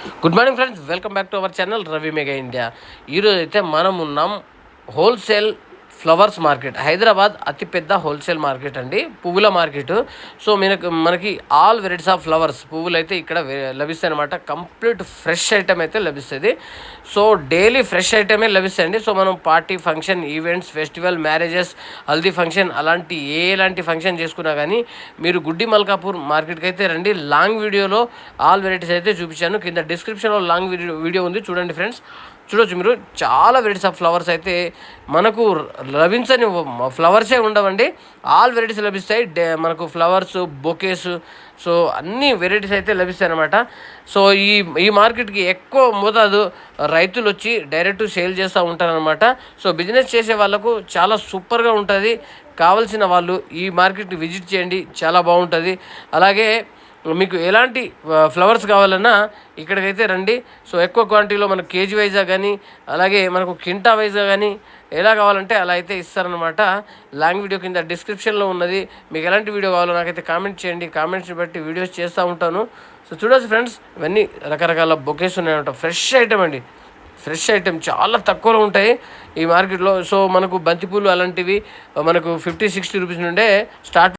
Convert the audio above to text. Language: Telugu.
Good morning friends, welcome back to our channel Ravi mega India. ఈరోజు అయితే మనం ఉన్నాం హోల్సేల్ ఫ్లవర్స్ మార్కెట్, హైదరాబాద్ అతిపెద్ద హోల్సేల్ మార్కెట్ అండి, పువ్వుల మార్కెట్. సో మనకి ఆల్ వెరైటీస్ ఆఫ్ ఫ్లవర్స్ పువ్వులు అయితే ఇక్కడ లభిస్తాయి అనమాట. కంప్లీట్ ఫ్రెష్ ఐటమ్ అయితే లభిస్తుంది. సో డైలీ ఫ్రెష్ ఐటమే లభిస్తాయండి. సో మనం party, function, events, festival, marriages, haldi function అలాంటి ఎలాంటి ఫంక్షన్ చేసుకున్నా కానీ మీరు గుడ్డి మల్కాపూర్ మార్కెట్కి అయితే రండి. లాంగ్ వీడియోలో ఆల్ వెరైటీస్ అయితే చూపించాను, కింద డిస్క్రిప్షన్లో లాంగ్ వీడియో ఉంది, చూడండి ఫ్రెండ్స్. చూడొచ్చు మీరు, చాలా వెరైటీస్ ఆఫ్ ఫ్లవర్స్ అయితే మనకు లభించని ఫ్లవర్సే ఉండవండి, ఆల్ వెరైటీస్ లభిస్తాయి. మనకు ఫ్లవర్స్, బొకేస్, సో అన్ని వెరైటీస్ అయితే లభిస్తాయి అన్నమాట. సో ఈ మార్కెట్కి ఎక్కువ మోతాదు రైతులు వచ్చి డైరెక్ట్ సేల్ చేస్తూ ఉంటారనమాట. సో బిజినెస్ చేసే వాళ్ళకు చాలా సూపర్గా ఉంటుంది. కావాల్సిన వాళ్ళు ఈ మార్కెట్ని విజిట్ చేయండి, చాలా బాగుంటుంది. అలాగే మీకు ఎలాంటి ఫ్లవర్స్ కావాలన్నా ఇక్కడికైతే రండి. సో ఎక్కువ క్వాంటిటీలో మనకు కేజీ వైజ్గా కానీ, అలాగే మనకు కింటా వైజ్గా కానీ ఎలా కావాలంటే అలా అయితే ఇస్తారనమాట. లాంగ్ వీడియో కింద డిస్క్రిప్షన్లో ఉన్నది. మీకు ఎలాంటి వీడియో కావాలో నాకైతే కామెంట్ చేయండి, కామెంట్స్ని బట్టి వీడియోస్ చేస్తూ ఉంటాను. సో చూడొచ్చు ఫ్రెండ్స్, ఇవన్నీ రకరకాల బొకేస్ ఉన్నాయన్నమాట. ఫ్రెష్ ఐటమ్ అండి, ఫ్రెష్ ఐటమ్ చాలా తక్కువలో ఉంటాయి ఈ మార్కెట్లో. సో మనకు బంతిపూలు అలాంటివి మనకు 50-60 రూపీస్ నుండే స్టార్ట్.